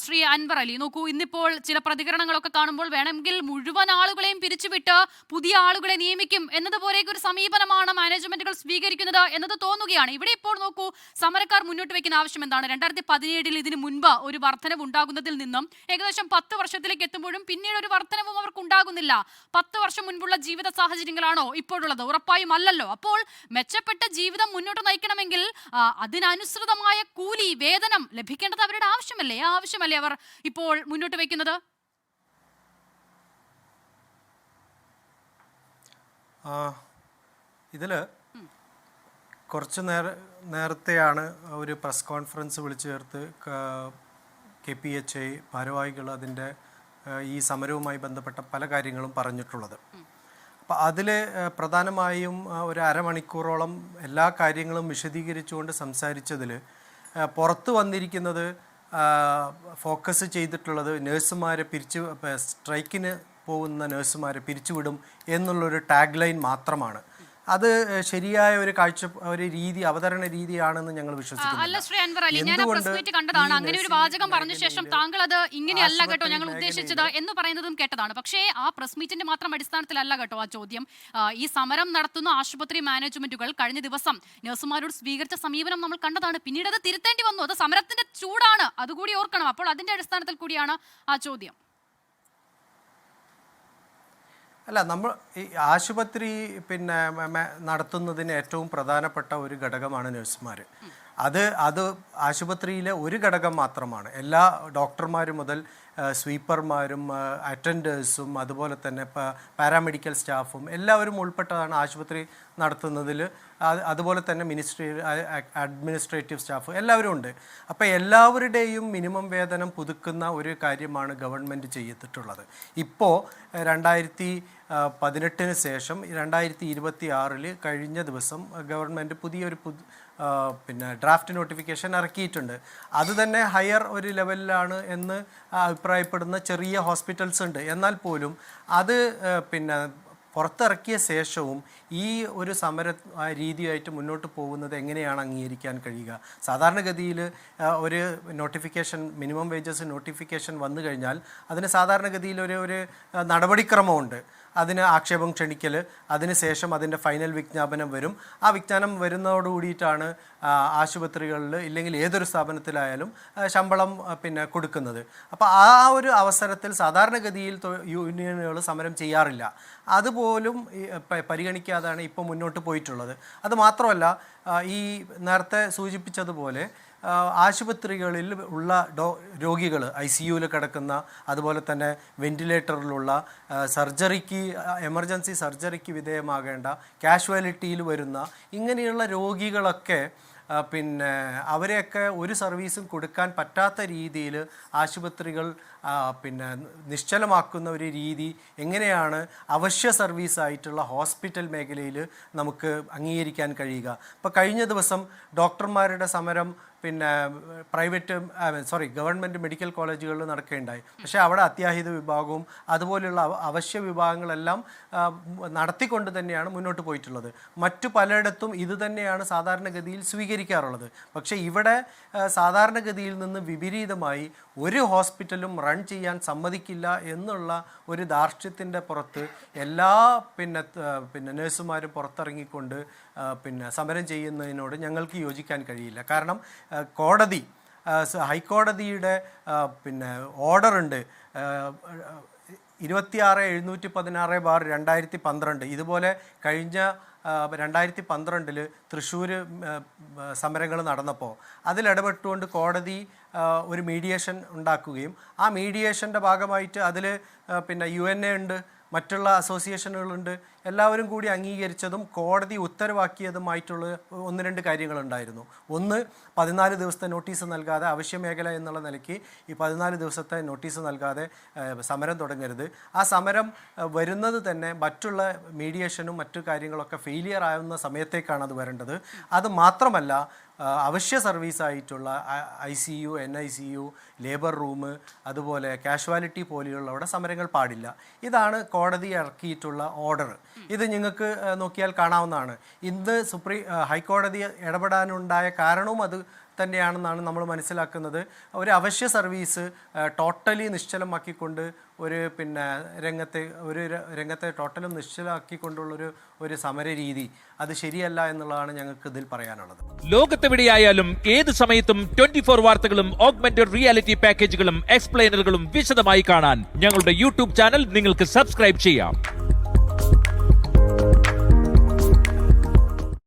ശ്രീ അൻവർ അലി, നോക്കൂ, ഇന്നിപ്പോൾ ചില പ്രതികരണങ്ങളൊക്കെ കാണുമ്പോൾ വേണമെങ്കിൽ മുഴുവൻ ആളുകളെയും പിരിച്ചുവിട്ട് പുതിയ ആളുകളെ നിയമിക്കും എന്നതുപോലെയൊക്കെ ഒരു സമീപനമാണ് മാനേജ്മെന്റുകൾ സ്വീകരിക്കുന്നത് എന്നത് തോന്നുകയാണ്. ഇവിടെ ഇപ്പോൾ നോക്കൂ, സമരക്കാർ മുന്നോട്ട് വയ്ക്കുന്ന ആവശ്യം എന്താണ്? 2017 ഇതിന് മുൻപ് ഒരു വർധനവ് ഉണ്ടാകുന്നതിൽ നിന്നും ഏകദേശം 10 വർഷത്തിലേക്ക് എത്തുമ്പോഴും പിന്നീട് ഒരു വർധനവും അവർക്ക് ഉണ്ടാകുന്നില്ല. 10 വർഷം മുൻപുള്ള ജീവിത സാഹചര്യങ്ങളാണോ ഇപ്പോഴുള്ളത്? ഉറപ്പായും അല്ലല്ലോ. അപ്പോൾ മെച്ചപ്പെട്ട ജീവിതം മുന്നോട്ട് നയിക്കണമെങ്കിൽ അതിനനുസൃതമായ കൂലി, വേതനം ലഭിക്കേണ്ടത് അവരുടെ ആവശ്യമല്ലേ? ആ ആവശ്യമല്ലേ അവർ ഇപ്പോൾ മുന്നോട്ട് വയ്ക്കുന്നത്? ഇതിൽ കുറച്ച് നേരത്തെയാണ് ഒരു പ്രസ് കോൺഫറൻസ് വിളിച്ചു ചേർത്ത് KPHA ഭാരവാഹികൾ അതിൻ്റെ ഈ സമരവുമായി ബന്ധപ്പെട്ട പല കാര്യങ്ങളും പറഞ്ഞിട്ടുള്ളത്. അപ്പോൾ അതിൽ പ്രധാനമായും ഒരു അരമണിക്കൂറോളം എല്ലാ കാര്യങ്ങളും വിശദീകരിച്ചുകൊണ്ട് സംസാരിച്ചതിൽ പുറത്തു വന്നിരിക്കുന്നത് ഫോക്കസ് ചെയ്തിട്ടുള്ളത് നേഴ്സുമാരെ സ്ട്രൈക്കിന് പോകുന്ന നേഴ്സുമാരെ പിരിച്ചുവിടും എന്നുള്ളൊരു ടാഗ് ലൈൻ മാത്രമാണ്. അത് ശരിയായ ഒരു രീതി, അവതരണ രീതിയാണെന്ന് ഞങ്ങൾ വിശ്വസിക്കുന്നു. അല്ല ശ്രീ അൻവർ അലി, ഞാൻ പ്രസ് മീറ്റ് കണ്ടതാണ്. അങ്ങനെ ഒരു വാചകം പറഞ്ഞ ശേഷം താങ്കൾ അത് ഇങ്ങനെയല്ല കേട്ടോ ഞങ്ങൾ ഉദ്ദേശിച്ചത് എന്ന് പറയുന്നതും കേട്ടതാണ്. പക്ഷേ ആ പ്രസ് മീറ്റിന്റെ മാത്രം അടിസ്ഥാനത്തിലല്ല കേട്ടോ ആ ചോദ്യം. ഈ സമരം നടത്തുന്ന ആശുപത്രി മാനേജ്മെന്റുകൾ കഴിഞ്ഞ ദിവസം നഴ്സുമാരോട് സ്വീകരിച്ച സമീപനം നമ്മൾ കണ്ടതാണ്. പിന്നീട് അത് തിരുത്തേണ്ടി വന്നു. അത് സമരത്തിന്റെ ചൂടാണ്, അതുകൂടി ഓർക്കണം. അപ്പോൾ അതിന്റെ അടിസ്ഥാനത്തിൽ കൂടിയാണ് ആ ചോദ്യം. അല്ല, നമ്മൾ ഈ ആശുപത്രി നടത്തുന്നതിന് ഏറ്റവും പ്രധാനപ്പെട്ട ഒരു ഘടകമാണ് നഴ്സുമാർ. അത് ആശുപത്രിയിലെ ഒരു ഘടകം മാത്രമാണ്. എല്ലാ ഡോക്ടർമാരും മുതൽ സ്വീപ്പർമാരും അറ്റൻഡേഴ്സും അതുപോലെ തന്നെ പാരാമെഡിക്കൽ സ്റ്റാഫും എല്ലാവരും ഉൾപ്പെട്ടതാണ് ആശുപത്രി നടത്തുന്നതിൽ. അതുപോലെ തന്നെ അഡ്മിനിസ്ട്രേറ്റീവ് സ്റ്റാഫ് എല്ലാവരും ഉണ്ട്. അപ്പോൾ എല്ലാവരുടെയും മിനിമം വേതനം പുതുക്കുന്ന ഒരു കാര്യമാണ് ഗവൺമെൻറ് ചെയ്തിട്ടുള്ളത്. ഇപ്പോൾ 2018 ശേഷം 2026 കഴിഞ്ഞ ദിവസം ഗവൺമെൻറ് പുതിയൊരു ഡ്രാഫ്റ്റ് നോട്ടിഫിക്കേഷൻ ഇറക്കിയിട്ടുണ്ട്. അത് തന്നെ ഹയർ ഒരു ലെവലിലാണ് എന്ന് അഭിപ്രായപ്പെടുന്ന ചെറിയ ഹോസ്പിറ്റൽസ് ഉണ്ട്. എന്നാൽ പോലും അത് പുറത്തിറക്കിയ ശേഷവും ഈ ഒരു സമര രീതിയായിട്ട് മുന്നോട്ട് പോകുന്നത് എങ്ങനെയാണ് അംഗീകരിക്കാൻ കഴിയുക? സാധാരണഗതിയിൽ ഒരു നോട്ടിഫിക്കേഷൻ, മിനിമം വേജസ് നോട്ടിഫിക്കേഷൻ വന്നു കഴിഞ്ഞാൽ അതിന് സാധാരണഗതിയിൽ ഒരു നടപടിക്രമമുണ്ട്. അതിന് ആക്ഷേപം ക്ഷണിക്കൽ, അതിനുശേഷം അതിൻ്റെ ഫൈനൽ വിജ്ഞാപനം വരും. ആ വിജ്ഞാപനം വരുന്നതോട് കൂടിയിട്ടാണ് ആശുപത്രികളിൽ ഇല്ലെങ്കിൽ ഏതൊരു സ്ഥാപനത്തിലായാലും ശമ്പളം കൊടുക്കുന്നത്. അപ്പോൾ ആ ഒരു അവസരത്തിൽ സാധാരണഗതിയിൽ യൂണിയനുകൾ സമരം ചെയ്യാറില്ല. അതുപോലും പരിഗണിക്കാതാണ് ഇപ്പോൾ മുന്നോട്ട് പോയിട്ടുള്ളത്. അത് മാത്രമല്ല, ഈ നേരത്തെ സൂചിപ്പിച്ചതുപോലെ ആശുപത്രികളിൽ ഉള്ള രോഗികൾ, ICUവിൽ കിടക്കുന്ന, അതുപോലെ തന്നെ വെന്റിലേറ്ററിലുള്ള, എമർജൻസി സർജറിക്ക് വിധേയമാകേണ്ട, കാഷ്വാലിറ്റിയിൽ വരുന്ന ഇങ്ങനെയുള്ള രോഗികളൊക്കെ അവരെയൊക്കെ ഒരു സർവീസും കൊടുക്കാൻ പറ്റാത്ത രീതിയിൽ ആശുപത്രികൾ നിശ്ചലമാക്കുന്ന ഒരു രീതി എങ്ങനെയാണ് അവശ്യ സർവീസായിട്ടുള്ള ഹോസ്പിറ്റൽ മേഖലയിൽ നമുക്ക് അംഗീകരിക്കാൻ കഴിയുക? ഇപ്പോൾ കഴിഞ്ഞ ദിവസം ഡോക്ടർമാരുടെ സമരം ഗവൺമെൻറ് മെഡിക്കൽ കോളേജുകളിൽ നടക്കുകയുണ്ടായി. പക്ഷേ അവിടെ അത്യാഹിത വിഭാഗവും അതുപോലെയുള്ള അവശ്യ വിഭാഗങ്ങളെല്ലാം നടത്തിക്കൊണ്ട് തന്നെയാണ് മുന്നോട്ട് പോയിട്ടുള്ളത്. മറ്റു പലയിടത്തും ഇത് തന്നെയാണ് സാധാരണഗതിയിൽ സ്വീകരിക്കാറുള്ളത്. പക്ഷേ ഇവിടെ സാധാരണഗതിയിൽ നിന്ന് വിപരീതമായി ഒരു ഹോസ്പിറ്റലും റൺ ചെയ്യാൻ സമ്മതിക്കില്ല എന്നുള്ള ഒരു ധാർഷ്ട്യത്തിൻ്റെ പുറത്ത് എല്ലാ നഴ്സുമാരും പുറത്തിറങ്ങിക്കൊണ്ട് സമരം ചെയ്യുന്നതിനോട് ഞങ്ങൾക്ക് യോജിക്കാൻ കഴിയില്ല. കാരണം ഹൈക്കോടതിയുടെ ഓർഡറുണ്ട് 26/716/2012. ഇതുപോലെ കഴിഞ്ഞ 2012 തൃശ്ശൂർ സമരങ്ങൾ നടന്നപ്പോൾ അതിലിടപെട്ടുകൊണ്ട് കോടതി ഒരു മീഡിയേഷൻ ഉണ്ടാക്കുകയും ആ മീഡിയേഷൻ്റെ ഭാഗമായിട്ട് അതിൽ UNA ഉണ്ട്, മറ്റുള്ള അസോസിയേഷനുകളുണ്ട്, എല്ലാവരും കൂടി അംഗീകരിച്ചതും കോടതി ഉത്തരവാക്കിയതുമായിട്ടുള്ള 1-2 കാര്യങ്ങളുണ്ടായിരുന്നു. ഒന്ന്, 14 ദിവസത്തെ നോട്ടീസ് നൽകാതെ, അവശ്യമേഖല എന്നുള്ള നിലയ്ക്ക് ഈ 14 ദിവസത്തെ നോട്ടീസ് നൽകാതെ സമരം തുടങ്ങരുത്. ആ സമരം വരുന്നത് തന്നെ മറ്റുള്ള മീഡിയേഷനും മറ്റു കാര്യങ്ങളൊക്കെ ഫെയിലിയർ ആവുന്ന സമയത്തേക്കാണ് അത് വരേണ്ടത്. അത് മാത്രമല്ല, അവശ്യ സർവീസായിട്ടുള്ള ICU, NICU, ലേബർ റൂം, അതുപോലെ കാഷ്വാലിറ്റി പോലെയുള്ള അവിടെ സമരങ്ങൾ പാടില്ല. ഇതാണ് കോടതി ഇറക്കിയിട്ടുള്ള ഓർഡർ. ഇത് നിങ്ങൾക്ക് നോക്കിയാൽ കാണാവുന്നതാണ്. ഇന്ന് ഹൈക്കോടതി ഇടപെടാനുണ്ടായ കാരണവും അത് തന്നെയാണെന്നാണ് നമ്മൾ മനസ്സിലാക്കുന്നത്. ഒരു അവശ്യ സർവീസ് ടോട്ടലി നിശ്ചലമാക്കിക്കൊണ്ട് ഒരു രംഗത്തെ ടോട്ടലും നിശ്ചലമാക്കിക്കൊണ്ടുള്ളൊരു സമര രീതി അത് ശരിയല്ല എന്നുള്ളതാണ് ഞങ്ങൾക്ക് ഇതിൽ പറയാനുള്ളത്. ലോകത്തെവിടെയായാലും ഏത് സമയത്തും 24 വാർത്തകളും ഓഗ്മെന്റഡ് റിയാലിറ്റി പാക്കേജുകളും എക്സ്പ്ലെയിനറുകളും വിശദമായി കാണാൻ ഞങ്ങളുടെ യൂട്യൂബ് ചാനൽ നിങ്ങൾക്ക് സബ്സ്ക്രൈബ് ചെയ്യാം.